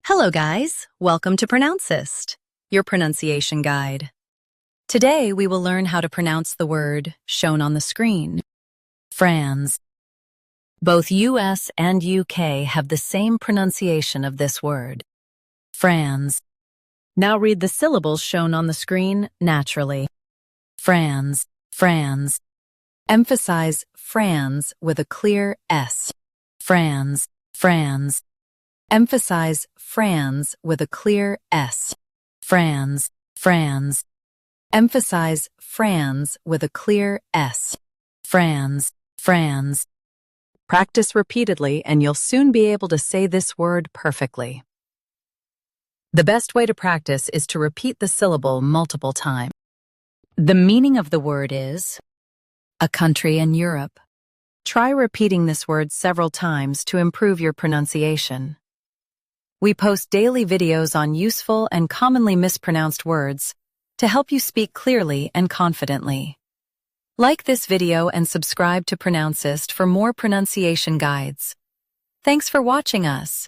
Hello guys, welcome to Pronouncist, your pronunciation guide. Today we will learn how to pronounce the word shown on the screen, Franz. Both US and UK have the same pronunciation of this word, Franz. Now read the syllables shown on the screen naturally. Franz, Franz. Emphasize Franz with a clear S. Franz, Franz. Emphasize Franz with a clear S. Franz, Franz. Emphasize Franz with a clear S. Franz, Franz. Practice repeatedly and you'll soon be able to say this word perfectly. The best way to practice is to repeat the syllable multiple times. The meaning of the word is a country in Europe. Try repeating this word several times to improve your pronunciation. We post daily videos on useful and commonly mispronounced words to help you speak clearly and confidently. Like this video and subscribe to Pronouncist for more pronunciation guides. Thanks for watching us.